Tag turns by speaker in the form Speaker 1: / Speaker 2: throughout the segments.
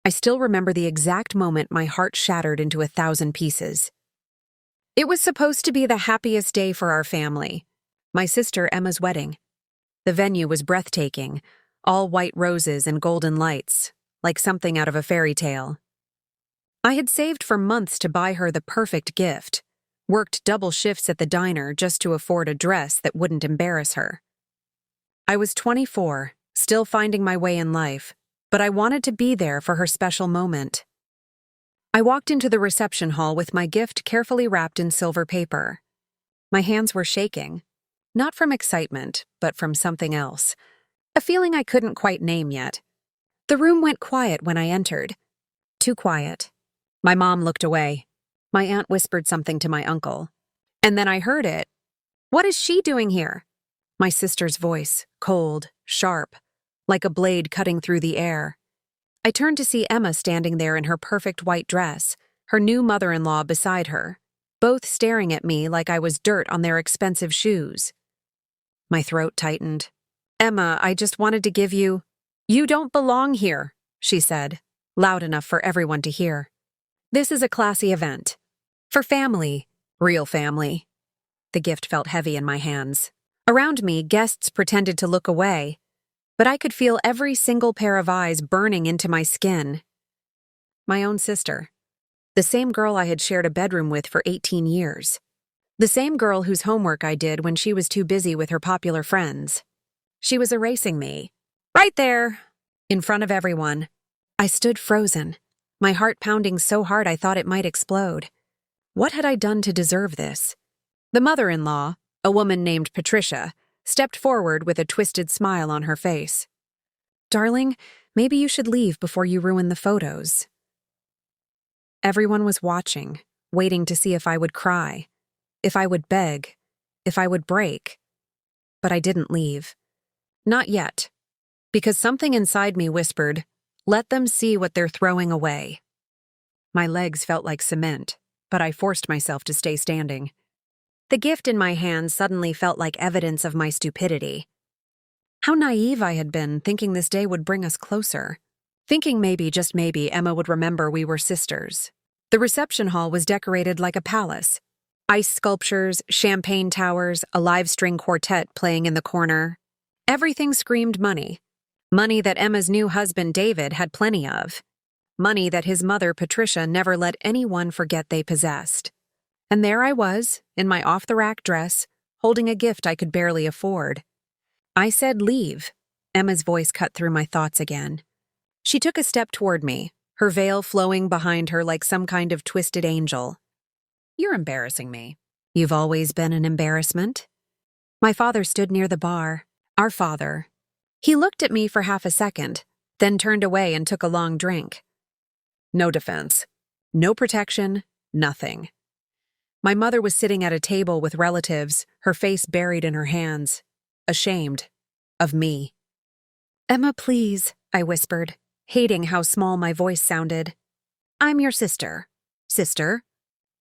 Speaker 1: I still remember the exact moment my heart shattered into 1,000 pieces. It was supposed to be the happiest day for our family, my sister Emma's wedding. The venue was breathtaking, all white roses and golden lights, like something out of a fairy tale. I had saved for months to buy her the perfect gift, worked double shifts at the diner just to afford a dress that wouldn't embarrass her. I was 24, still finding my way in life, but I wanted to be there for her special moment. I walked into the reception hall with my gift carefully wrapped in silver paper. My hands were shaking, not from excitement, but from something else, a feeling I couldn't quite name yet. The room went quiet when I entered. Too quiet. My mom looked away. My aunt whispered something to my uncle. And then I heard it. "What is she doing here?" My sister's voice, cold, sharp, like a blade cutting through the air. I turned to see Emma standing there in her perfect white dress, her new mother-in-law beside her, both staring at me like I was dirt on their expensive shoes. My throat tightened. "Emma, I just wanted to give you—" "You don't belong here," she said, loud enough for everyone to hear. "This is a classy event. For family, real family." The gift felt heavy in my hands. Around me, guests pretended to look away, but I could feel every single pair of eyes burning into my skin. My own sister. The same girl I had shared a bedroom with for 18 years. The same girl whose homework I did when she was too busy with her popular friends. She was erasing me. Right there, in front of everyone. I stood frozen, my heart pounding so hard I thought it might explode. What had I done to deserve this? The mother-in-law, a woman named Patricia, stepped forward with a twisted smile on her face. "Darling, maybe you should leave before you ruin the photos." Everyone was watching, waiting to see if I would cry, if I would beg, if I would break. But I didn't leave. Not yet, because something inside me whispered, "Let them see what they're throwing away." My legs felt like cement, but I forced myself to stay standing. The gift in my hand suddenly felt like evidence of my stupidity. How naive I had been, thinking this day would bring us closer. Thinking maybe, just maybe, Emma would remember we were sisters. The reception hall was decorated like a palace. Ice sculptures, champagne towers, a live string quartet playing in the corner. Everything screamed money. Money that Emma's new husband, David, had plenty of. Money that his mother, Patricia, never let anyone forget they possessed. And there I was, in my off-the-rack dress, holding a gift I could barely afford. I said, "Leave." Emma's voice cut through my thoughts again. She took a step toward me, her veil flowing behind her like some kind of twisted angel. "You're embarrassing me." "You've always been an embarrassment." My father stood near the bar. Our father. He looked at me for half a second, then turned away and took a long drink. No defense. No protection. Nothing. My mother was sitting at a table with relatives, her face buried in her hands, ashamed of me. "Emma, please," I whispered, hating how small my voice sounded. "I'm your sister." "Sister?"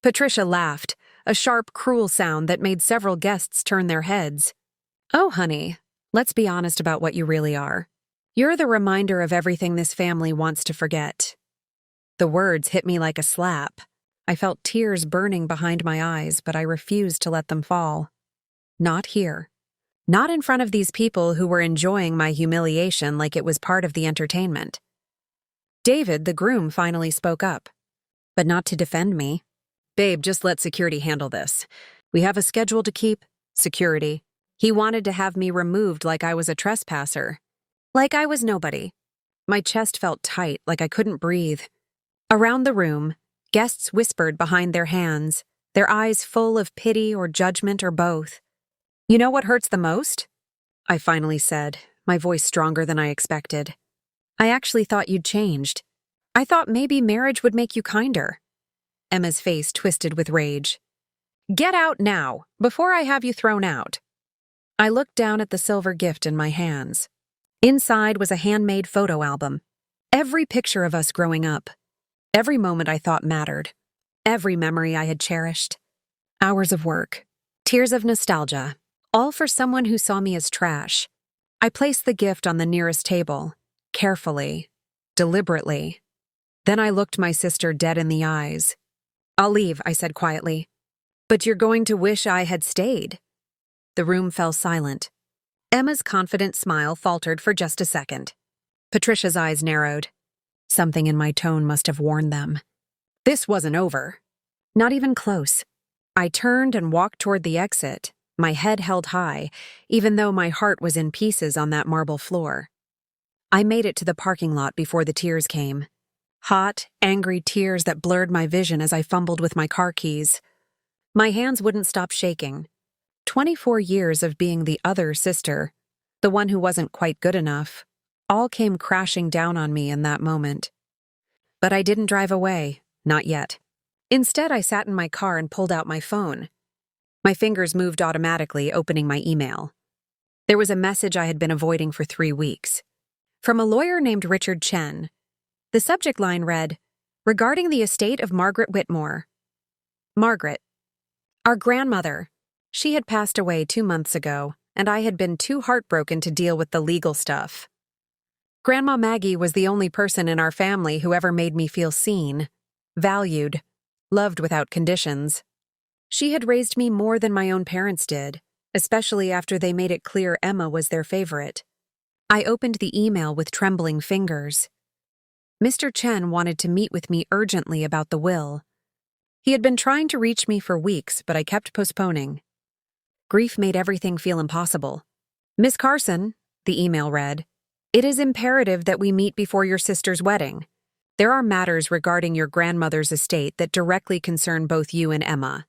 Speaker 1: Patricia laughed, a sharp, cruel sound that made several guests turn their heads. "Oh, honey, let's be honest about what you really are. You're the reminder of everything this family wants to forget." The words hit me like a slap. I felt tears burning behind my eyes, but I refused to let them fall. Not here. Not in front of these people who were enjoying my humiliation like it was part of the entertainment. David, the groom, finally spoke up. But not to defend me. "Babe, just let security handle this. We have a schedule to keep. Security." He wanted to have me removed like I was a trespasser. Like I was nobody. My chest felt tight, like I couldn't breathe. Around the room, guests whispered behind their hands, their eyes full of pity or judgment or both. "You know what hurts the most?" I finally said, my voice stronger than I expected. "I actually thought you'd changed. I thought maybe marriage would make you kinder." Emma's face twisted with rage. "Get out now, before I have you thrown out." I looked down at the silver gift in my hands. Inside was a handmade photo album. Every picture of us growing up. Every moment I thought mattered. Every memory I had cherished. Hours of work. Tears of nostalgia. All for someone who saw me as trash. I placed the gift on the nearest table. Carefully. Deliberately. Then I looked my sister dead in the eyes. "I'll leave," I said quietly. "But you're going to wish I had stayed." The room fell silent. Emma's confident smile faltered for just a second. Patricia's eyes narrowed. Something in my tone must have warned them. This wasn't over. Not even close. I turned and walked toward the exit, my head held high, even though my heart was in pieces on that marble floor. I made it to the parking lot before the tears came. Hot, angry tears that blurred my vision as I fumbled with my car keys. My hands wouldn't stop shaking. 24 years of being the other sister, the one who wasn't quite good enough, all came crashing down on me in that moment. But I didn't drive away, not yet. Instead, I sat in my car and pulled out my phone. My fingers moved automatically, opening my email. There was a message I had been avoiding for 3 weeks. From a lawyer named Richard Chen. The subject line read, "Regarding the estate of Margaret Whitmore." Margaret. Our grandmother. She had passed away 2 months ago, and I had been too heartbroken to deal with the legal stuff. Grandma Maggie was the only person in our family who ever made me feel seen, valued, loved without conditions. She had raised me more than my own parents did, especially after they made it clear Emma was their favorite. I opened the email with trembling fingers. Mr. Chen wanted to meet with me urgently about the will. He had been trying to reach me for weeks, but I kept postponing. Grief made everything feel impossible. "Miss Carson," the email read, "it is imperative that we meet before your sister's wedding. There are matters regarding your grandmother's estate that directly concern both you and Emma.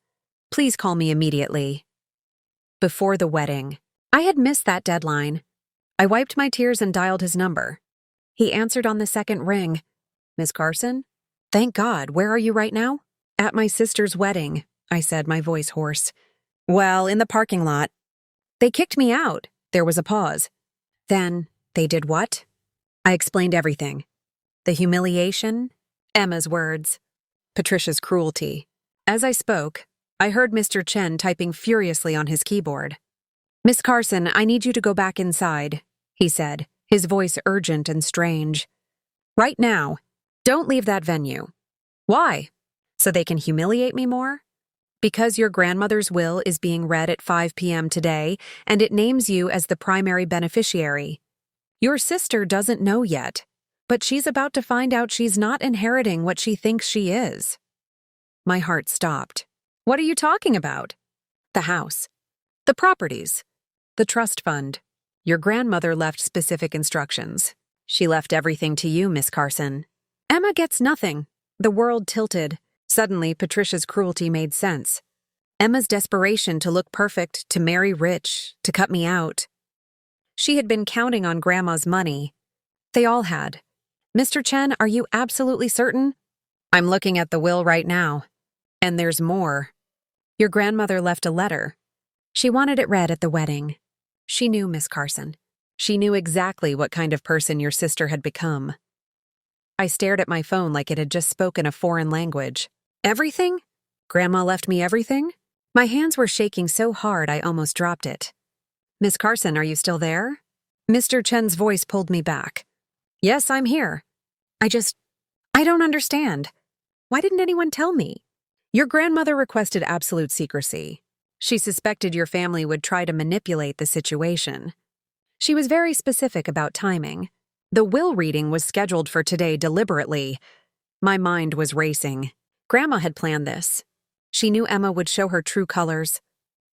Speaker 1: Please call me immediately." Before the wedding. I had missed that deadline. I wiped my tears and dialed his number. He answered on the second ring. "Miss Carson? Thank God, where are you right now?" "At my sister's wedding," I said, my voice hoarse. "Well, in the parking lot." "They kicked me out." There was a pause. "Then, they did what?" I explained everything. The humiliation, Emma's words, Patricia's cruelty. As I spoke, I heard Mr. Chen typing furiously on his keyboard. "Miss Carson, I need you to go back inside," he said, his voice urgent and strange. "Right now. Don't leave that venue." "Why? So they can humiliate me more?" "Because your grandmother's will is being read at 5 p.m. today, and it names you as the primary beneficiary. Your sister doesn't know yet, but she's about to find out she's not inheriting what she thinks she is." My heart stopped. "What are you talking about?" "The house. The properties. The trust fund. Your grandmother left specific instructions. She left everything to you, Miss Carson. Emma gets nothing." The world tilted. Suddenly, Patricia's cruelty made sense. Emma's desperation to look perfect, to marry rich, to cut me out. She had been counting on Grandma's money. They all had. "Mr. Chen, are you absolutely certain?" "I'm looking at the will right now. And there's more. Your grandmother left a letter. She wanted it read at the wedding. She knew, Miss Carson. She knew exactly what kind of person your sister had become." I stared at my phone like it had just spoken a foreign language. "Everything? Grandma left me everything?" My hands were shaking so hard I almost dropped it. "Miss Carson, are you still there?" Mr. Chen's voice pulled me back. "Yes, I'm here. I don't understand. Why didn't anyone tell me?" "Your grandmother requested absolute secrecy. She suspected your family would try to manipulate the situation. She was very specific about timing. The will reading was scheduled for today deliberately." My mind was racing. Grandma had planned this. She knew Emma would show her true colors.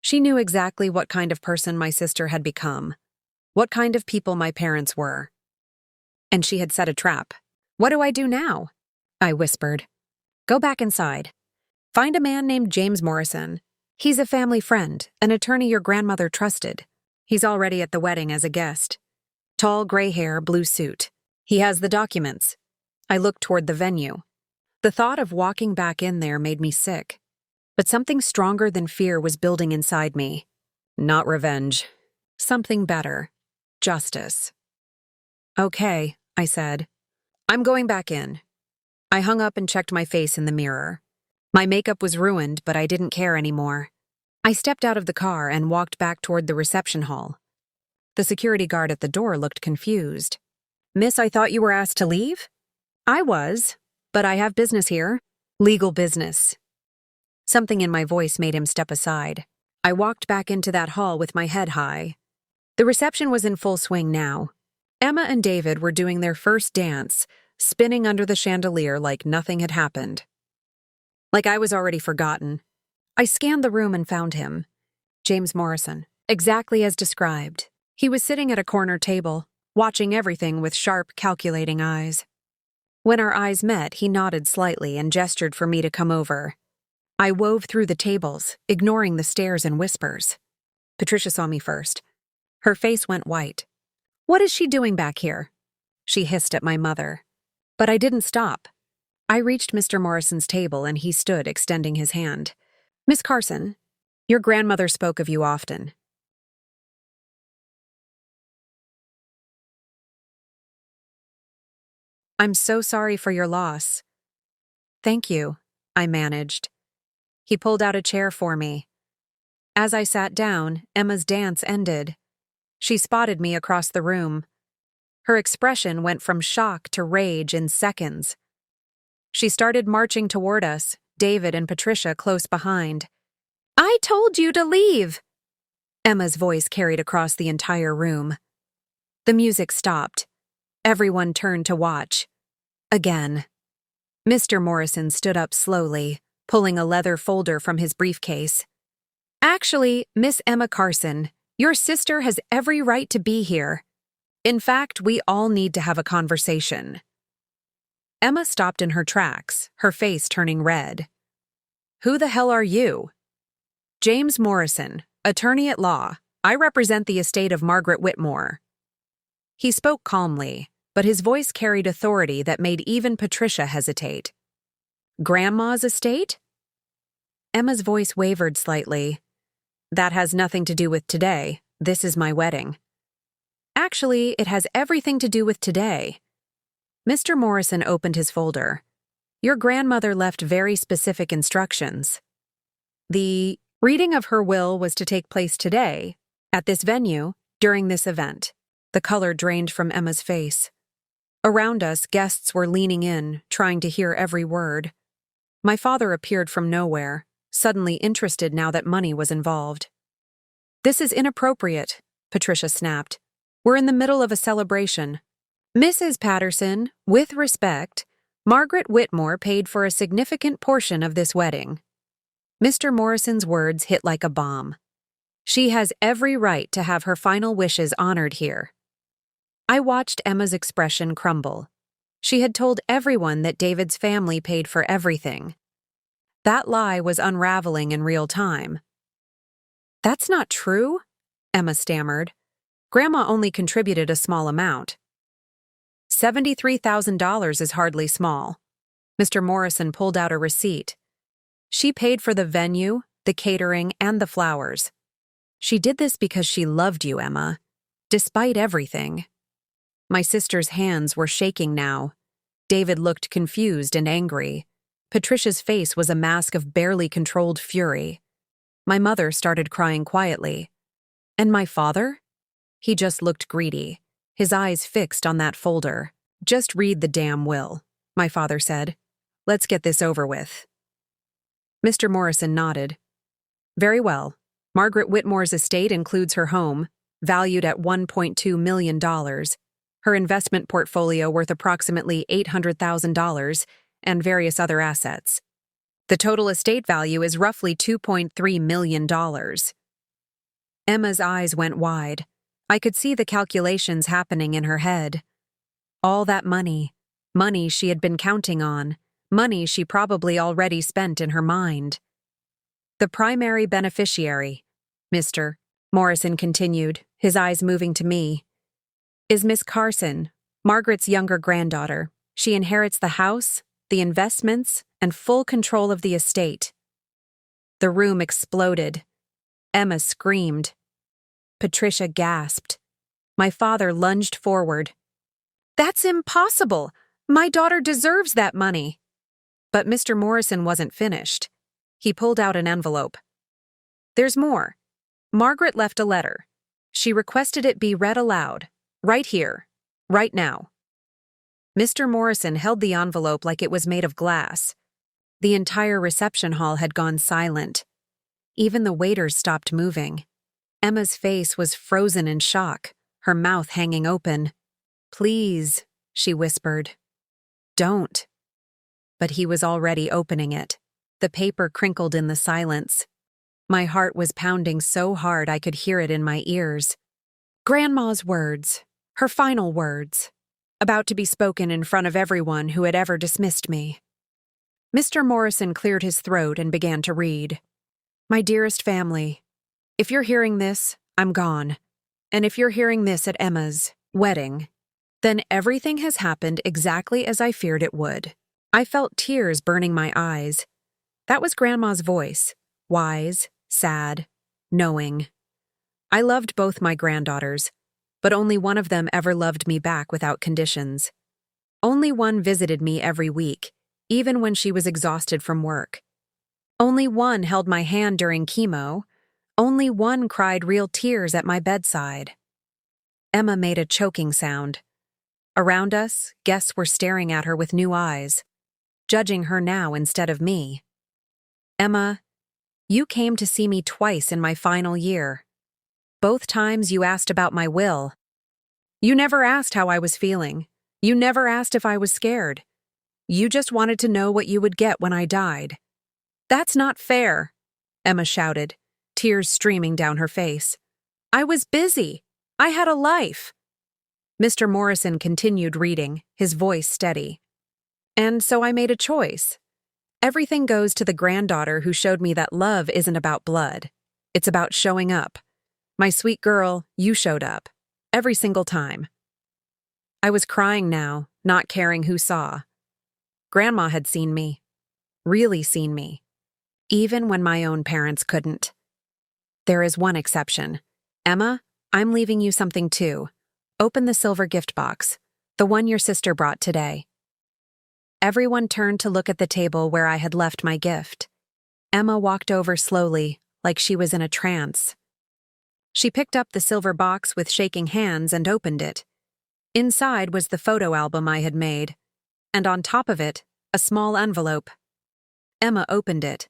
Speaker 1: She knew exactly what kind of person my sister had become, what kind of people my parents were. And she had set a trap. "What do I do now?" I whispered. "Go back inside. Find a man named James Morrison. He's a family friend, an attorney your grandmother trusted. He's already at the wedding as a guest. Tall, gray hair, blue suit. He has the documents." I looked toward the venue. The thought of walking back in there made me sick. But something stronger than fear was building inside me. Not revenge. Something better. Justice. "Okay," I said. "I'm going back in." I hung up and checked my face in the mirror. My makeup was ruined, but I didn't care anymore. I stepped out of the car and walked back toward the reception hall. The security guard at the door looked confused. "Miss, I thought you were asked to leave?" "I was. But I have business here. Legal business. Something in my voice made him step aside. I walked back into that hall with my head high. The reception was in full swing now. Emma and David were doing their first dance, spinning under the chandelier like nothing had happened. Like I was already forgotten. I scanned the room and found him. James Morrison. Exactly as described. He was sitting at a corner table, watching everything with sharp, calculating eyes. When our eyes met, he nodded slightly and gestured for me to come over. I wove through the tables, ignoring the stares and whispers. Patricia saw me first. Her face went white. "What is she doing back here?" She hissed at my mother. But I didn't stop. I reached Mr. Morrison's table and he stood, extending his hand. "Miss Carson, your grandmother spoke of you often." "I'm so sorry for your loss." "Thank you," I managed. He pulled out a chair for me. As I sat down, Emma's dance ended. She spotted me across the room. Her expression went from shock to rage in seconds. She started marching toward us, David and Patricia close behind. "I told you to leave!" Emma's voice carried across the entire room. The music stopped. Everyone turned to watch. Again. Mr. Morrison stood up slowly, pulling a leather folder from his briefcase. "Actually, Miss Emma Carson, your sister has every right to be here. In fact, we all need to have a conversation." Emma stopped in her tracks, her face turning red. "Who the hell are you?" "James Morrison, attorney at law. I represent the estate of Margaret Whitmore." He spoke calmly, but his voice carried authority that made even Patricia hesitate. "Grandma's estate?" Emma's voice wavered slightly. "That has nothing to do with today. This is my wedding." "Actually, it has everything to do with today." Mr. Morrison opened his folder. "Your grandmother left very specific instructions. The reading of her will was to take place today, at this venue, during this event." The color drained from Emma's face. Around us, guests were leaning in, trying to hear every word. My father appeared from nowhere, suddenly interested now that money was involved. "This is inappropriate," Patricia snapped. "We're in the middle of a celebration. Mrs. Patterson, with respect, Margaret Whitmore paid for a significant portion of this wedding." Mr. Morrison's words hit like a bomb. "She has every right to have her final wishes honored here." I watched Emma's expression crumble. She had told everyone that David's family paid for everything. That lie was unraveling in real time. "That's not true," Emma stammered. "Grandma only contributed a small amount." $73,000 is hardly small. Mr. Morrison pulled out a receipt. "She paid for the venue, the catering, and the flowers. She did this because she loved you, Emma, despite everything." My sister's hands were shaking now. David looked confused and angry. Patricia's face was a mask of barely controlled fury. My mother started crying quietly. And my father? He just looked greedy, his eyes fixed on that folder. "Just read the damn will," my father said. "Let's get this over with." Mr. Morrison nodded. "Very well. Margaret Whitmore's estate includes her home, valued at $1.2 million, her investment portfolio worth approximately $800,000, and various other assets. The total estate value is roughly $2.3 million. Emma's eyes went wide. I could see the calculations happening in her head. All that money, money she had been counting on, money she probably already spent in her mind. "The primary beneficiary," Mr. Morrison continued, his eyes moving to me, "is Miss Carson, Margaret's younger granddaughter. She inherits the house, the investments, and full control of the estate." The room exploded. Emma screamed. Patricia gasped. My father lunged forward. "That's impossible! My daughter deserves that money!" But Mr. Morrison wasn't finished. He pulled out an envelope. "There's more. Margaret left a letter. She requested it be read aloud, right here, right now." Mr. Morrison held the envelope like it was made of glass. The entire reception hall had gone silent. Even the waiters stopped moving. Emma's face was frozen in shock, her mouth hanging open. "Please," she whispered. "Don't." But he was already opening it. The paper crinkled in the silence. My heart was pounding so hard I could hear it in my ears. Grandma's words, her final words, about to be spoken in front of everyone who had ever dismissed me. Mr. Morrison cleared his throat and began to read. "My dearest family, if you're hearing this, I'm gone. And if you're hearing this at Emma's wedding, then everything has happened exactly as I feared it would." I felt tears burning my eyes. That was Grandma's voice, wise, sad, knowing. I loved both my granddaughters, but only one of them ever loved me back without conditions. Only one visited me every week, even when she was exhausted from work. Only one held my hand during chemo. Only one cried real tears at my bedside. Emma made a choking sound. Around us, guests were staring at her with new eyes, judging her now instead of me. "Emma, you came to see me twice in my final year. Both times you asked about my will. You never asked how I was feeling. You never asked if I was scared. You just wanted to know what you would get when I died. That's not fair," Emma shouted, tears streaming down her face. "I was busy. I had a life." Mr. Morrison continued reading, his voice steady. "And so I made a choice. Everything goes to the granddaughter who showed me that love isn't about blood. It's about showing up. My sweet girl, you showed up. Every single time." I was crying now, not caring who saw. Grandma had seen me. Really seen me. Even when my own parents couldn't. There is one exception. "Emma, I'm leaving you something too. Open the silver gift box, the one your sister brought today." Everyone turned to look at the table where I had left my gift. Emma walked over slowly, like she was in a trance. She picked up the silver box with shaking hands and opened it. Inside was the photo album I had made, and on top of it, a small envelope. Emma opened it.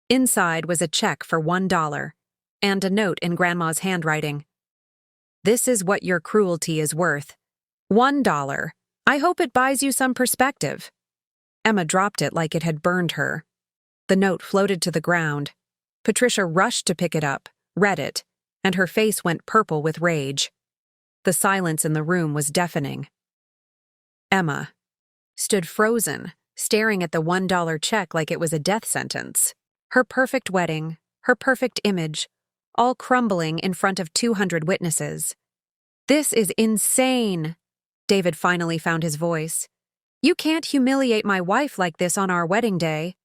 Speaker 1: Inside was a check for $1, and a note in Grandma's handwriting. "This is what your cruelty is worth. $1. I hope it buys you some perspective." Emma dropped it like it had burned her. The note floated to the ground. Patricia rushed to pick it up, read it, and her face went purple with rage. The silence in the room was deafening. Emma stood frozen, staring at the $1 check like it was a death sentence. Her perfect wedding, her perfect image, all crumbling in front of 200 witnesses. "This is insane," David finally found his voice. "You can't humiliate my wife like this on our wedding day."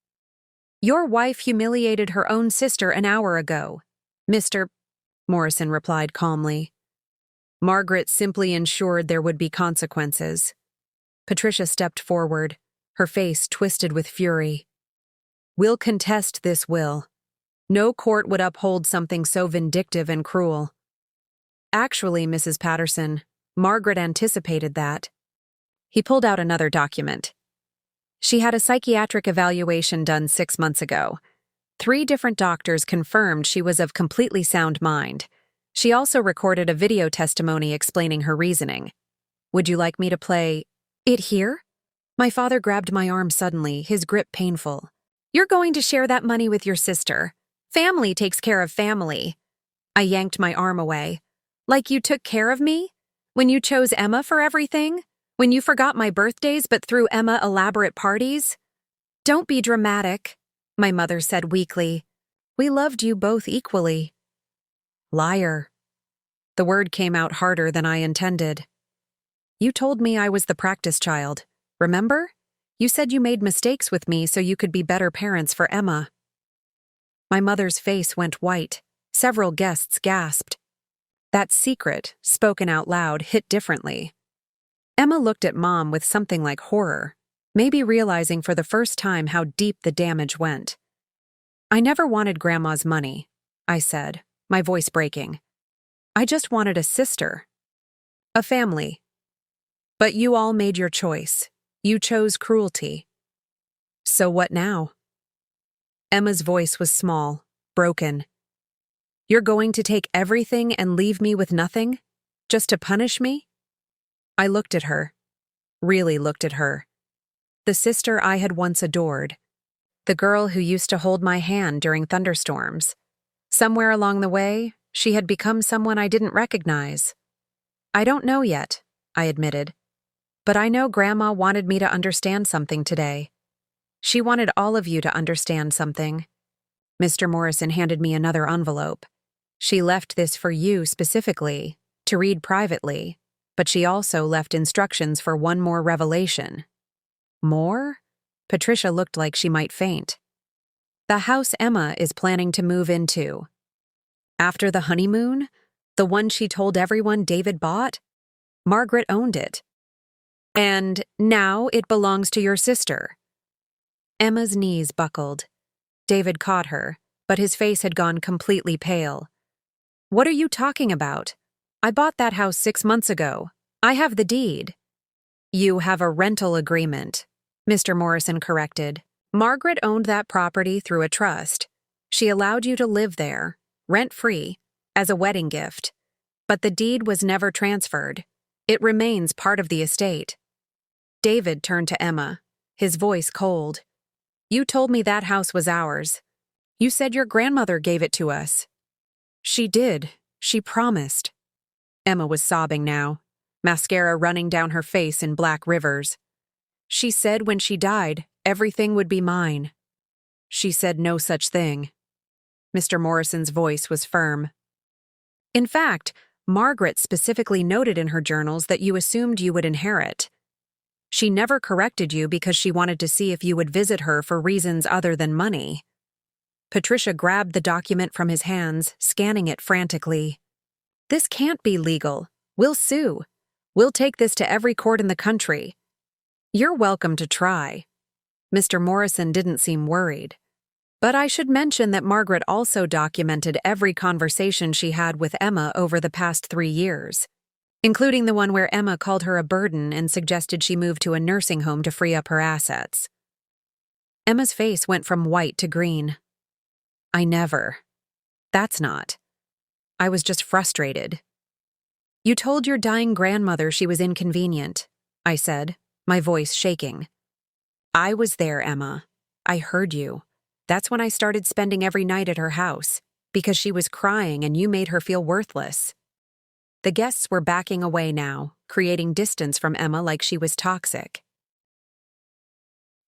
Speaker 1: "Your wife humiliated her own sister an hour ago," Mr. Morrison replied calmly. Margaret simply ensured there would be consequences. Patricia stepped forward, her face twisted with fury. "We'll contest this will. No court would uphold something so vindictive and cruel." "Actually, Mrs. Patterson, Margaret anticipated that." He pulled out another document. "She had a psychiatric evaluation done 6 months ago. 3 different doctors confirmed she was of completely sound mind. She also recorded a video testimony explaining her reasoning. Would you like me to play it here?" My father grabbed my arm suddenly, his grip painful. "You're going to share that money with your sister. Family takes care of family." I yanked my arm away. "Like you took care of me? When you chose Emma for everything? When you forgot my birthdays but threw Emma elaborate parties?" "Don't be dramatic," my mother said weakly. "We loved you both equally." Liar. The word came out harder than I intended. "You told me I was the practice child. Remember? You said you made mistakes with me so you could be better parents for Emma." My mother's face went white. Several guests gasped. That secret, spoken out loud, hit differently. Emma looked at Mom with something like horror, maybe realizing for the first time how deep the damage went. "I never wanted Grandma's money," I said, my voice breaking. "I just wanted a sister. A family." But you all made your choice. You chose cruelty. So what now? Emma's voice was small, broken. You're going to take everything and leave me with nothing? Just to punish me? I looked at her. Really looked at her. The sister I had once adored. The girl who used to hold my hand during thunderstorms. Somewhere along the way, she had become someone I didn't recognize. I don't know yet, I admitted. But I know Grandma wanted me to understand something today. She wanted all of you to understand something. Mr. Morrison handed me another envelope. She left this for you specifically, to read privately, but she also left instructions for one more revelation. More? Patricia looked like she might faint. The house Emma is planning to move into. After the honeymoon, the one she told everyone David bought, Margaret owned it. And now it belongs to your sister. Emma's knees buckled. David caught her, but his face had gone completely pale. What are you talking about? I bought that house 6 months ago. I have the deed. You have a rental agreement, Mr. Morrison corrected. Margaret owned that property through a trust. She allowed you to live there, rent-free, as a wedding gift. But the deed was never transferred. It remains part of the estate. David turned to Emma, his voice cold. You told me that house was ours. You said your grandmother gave it to us. She did. She promised. Emma was sobbing now, mascara running down her face in black rivers. She said when she died, everything would be mine. She said no such thing. Mr. Morrison's voice was firm. In fact, Margaret specifically noted in her journals that you assumed you would inherit. She never corrected you because she wanted to see if you would visit her for reasons other than money. Patricia grabbed the document from his hands, scanning it frantically. This can't be legal. We'll sue. We'll take this to every court in the country. You're welcome to try. Mr. Morrison didn't seem worried. But I should mention that Margaret also documented every conversation she had with Emma over the past 3 years, including the one where Emma called her a burden and suggested she move to a nursing home to free up her assets. Emma's face went from white to green. I never. That's not. I was just frustrated. You told your dying grandmother she was inconvenient, I said, my voice shaking. I was there, Emma. I heard you. That's when I started spending every night at her house, because she was crying and you made her feel worthless. The guests were backing away now, creating distance from Emma like she was toxic.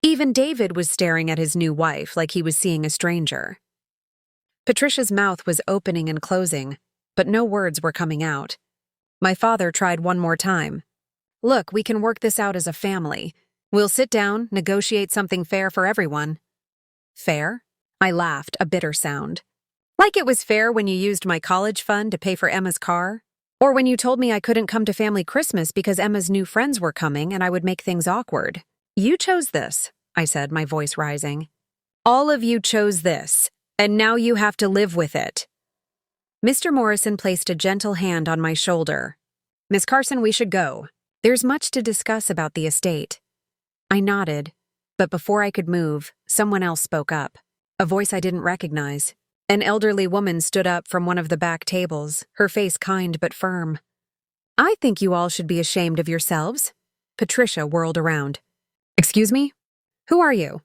Speaker 1: Even David was staring at his new wife like he was seeing a stranger. Patricia's mouth was opening and closing, but no words were coming out. My father tried one more time. Look, we can work this out as a family. We'll sit down, negotiate something fair for everyone. Fair? I laughed, a bitter sound. Like it was fair when you used my college fund to pay for Emma's car? Or when you told me I couldn't come to family Christmas because Emma's new friends were coming and I would make things awkward. You chose this, I said, my voice rising. All of you chose this, and now you have to live with it. Mr. Morrison placed a gentle hand on my shoulder. Miss Carson, we should go. There's much to discuss about the estate. I nodded, but before I could move, someone else spoke up, a voice I didn't recognize. An elderly woman stood up from one of the back tables, her face kind but firm. I think you all should be ashamed of yourselves. Patricia whirled around. Excuse me? Who are you?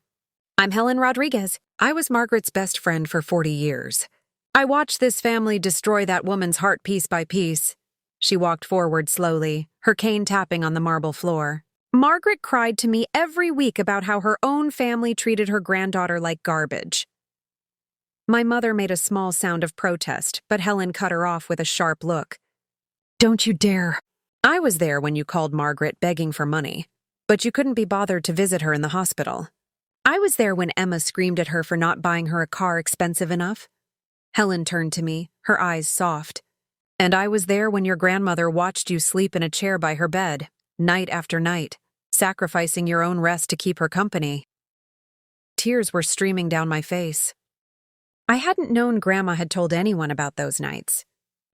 Speaker 1: I'm Helen Rodriguez. I was Margaret's best friend for 40 years. I watched this family destroy that woman's heart piece by piece. She walked forward slowly, her cane tapping on the marble floor. Margaret cried to me every week about how her own family treated her granddaughter like garbage. My mother made a small sound of protest, but Helen cut her off with a sharp look. Don't you dare. I was there when you called Margaret begging for money, but you couldn't be bothered to visit her in the hospital. I was there when Emma screamed at her for not buying her a car expensive enough. Helen turned to me, her eyes soft. And I was there when your grandmother watched you sleep in a chair by her bed, night after night, sacrificing your own rest to keep her company. Tears were streaming down my face. I hadn't known Grandma had told anyone about those nights.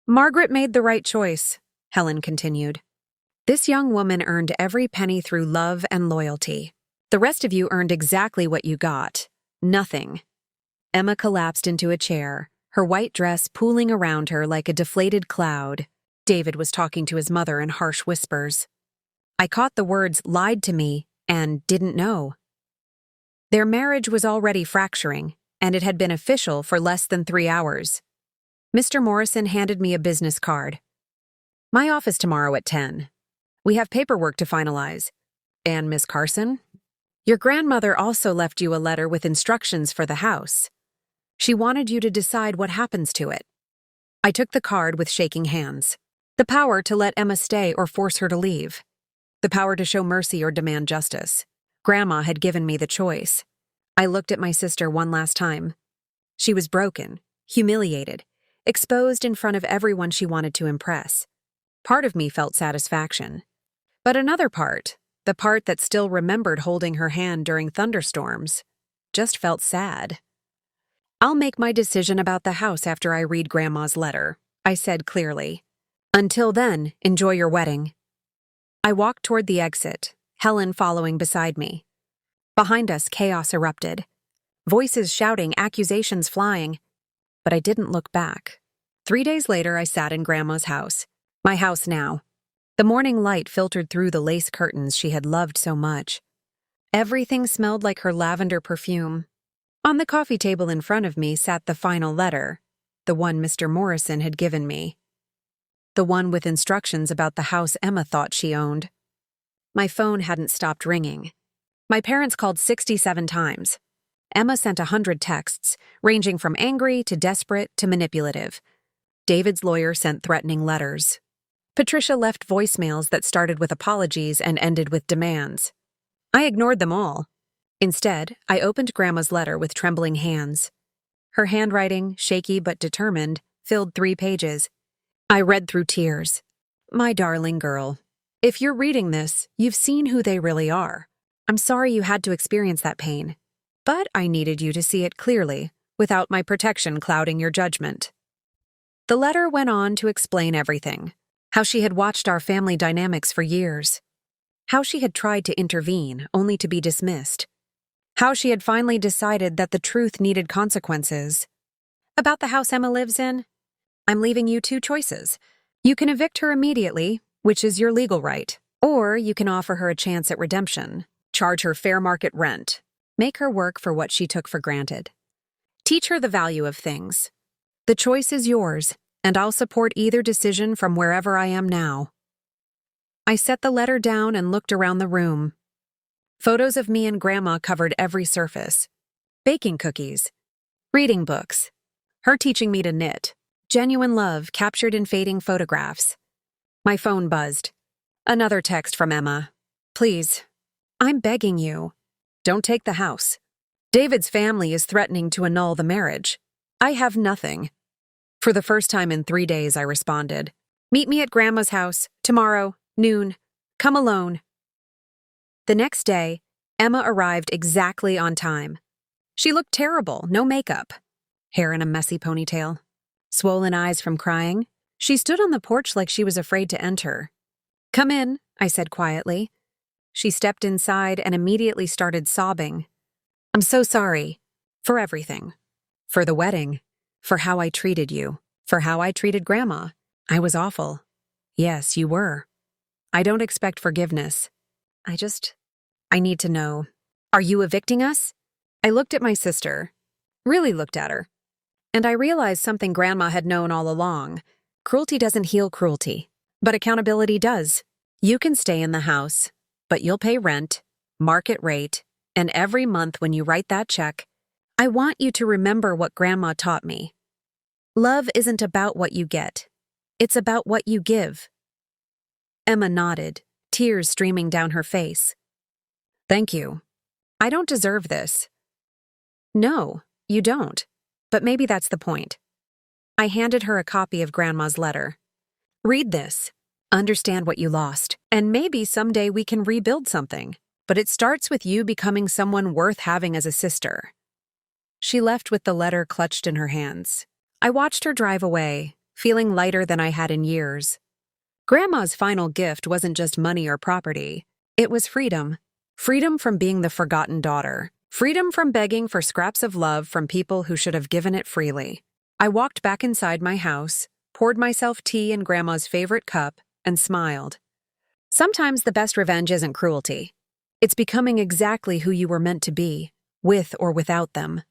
Speaker 1: Margaret made the right choice, Helen continued. This young woman earned every penny through love and loyalty. The rest of you earned exactly what you got. Nothing. Emma collapsed into a chair, her white dress pooling around her like a deflated cloud. David was talking to his mother in harsh whispers. I caught the words "lied to me" and "didn't know." Their marriage was already fracturing, and it had been official for less than 3 hours. Mr. Morrison handed me a business card. My office tomorrow at 10. We have paperwork to finalize. And Miss Carson? Your grandmother also left you a letter with instructions for the house. She wanted you to decide what happens to it. I took the card with shaking hands. The power to let Emma stay or force her to leave. The power to show mercy or demand justice. Grandma had given me the choice. I looked at my sister one last time. She was broken, humiliated, exposed in front of everyone she wanted to impress. Part of me felt satisfaction. But another part, the part that still remembered holding her hand during thunderstorms, just felt sad. I'll make my decision about the house after I read Grandma's letter, I said clearly. Until then, enjoy your wedding. I walked toward the exit, Helen following beside me. Behind us, chaos erupted. Voices shouting, accusations flying. But I didn't look back. 3 days later, I sat in Grandma's house. My house now. The morning light filtered through the lace curtains she had loved so much. Everything smelled like her lavender perfume. On the coffee table in front of me sat the final letter, the one Mr. Morrison had given me. The one with instructions about the house Emma thought she owned. My phone hadn't stopped ringing. My parents called 67 times. Emma sent 100 texts, ranging from angry to desperate to manipulative. David's lawyer sent threatening letters. Patricia left voicemails that started with apologies and ended with demands. I ignored them all. Instead, I opened Grandma's letter with trembling hands. Her handwriting, shaky but determined, filled 3 pages. I read through tears. My darling girl, if you're reading this, you've seen who they really are. I'm sorry you had to experience that pain, but I needed you to see it clearly, without my protection clouding your judgment. The letter went on to explain everything. How she had watched our family dynamics for years. How she had tried to intervene, only to be dismissed. How she had finally decided that the truth needed consequences. About the house Emma lives in, I'm leaving you 2 choices. You can evict her immediately, which is your legal right, or you can offer her a chance at redemption, charge her fair market rent, make her work for what she took for granted. Teach her the value of things. The choice is yours, and I'll support either decision from wherever I am now. I set the letter down and looked around the room. Photos of me and Grandma covered every surface. Baking cookies, reading books, her teaching me to knit, genuine love captured in fading photographs. My phone buzzed. Another text from Emma. Please, I'm begging you, don't take the house. David's family is threatening to annul the marriage. I have nothing. For the first time in 3 days, I responded. Meet me at Grandma's house, tomorrow, noon. Come alone. The next day, Emma arrived exactly on time. She looked terrible, no makeup. Hair in a messy ponytail. Swollen eyes from crying. She stood on the porch like she was afraid to enter. Come in, I said quietly. She stepped inside and immediately started sobbing. I'm so sorry. For everything. For the wedding. For how I treated you. For how I treated Grandma. I was awful. Yes, you were. I don't expect forgiveness. I need to know. Are you evicting us? I looked at my sister. Really looked at her. And I realized something Grandma had known all along. Cruelty doesn't heal cruelty. But accountability does. You can stay in the house, but you'll pay rent, market rate, and every month when you write that check, I want you to remember what Grandma taught me. Love isn't about what you get. It's about what you give. Emma nodded, tears streaming down her face. Thank you. I don't deserve this. No, you don't. But maybe that's the point. I handed her a copy of Grandma's letter. Read this. Understand what you lost. And maybe someday we can rebuild something. But it starts with you becoming someone worth having as a sister. She left with the letter clutched in her hands. I watched her drive away, feeling lighter than I had in years. Grandma's final gift wasn't just money or property. It was freedom. Freedom from being the forgotten daughter. Freedom from begging for scraps of love from people who should have given it freely. I walked back inside my house, poured myself tea in Grandma's favorite cup, and smiled. Sometimes the best revenge isn't cruelty. It's becoming exactly who you were meant to be, with or without them.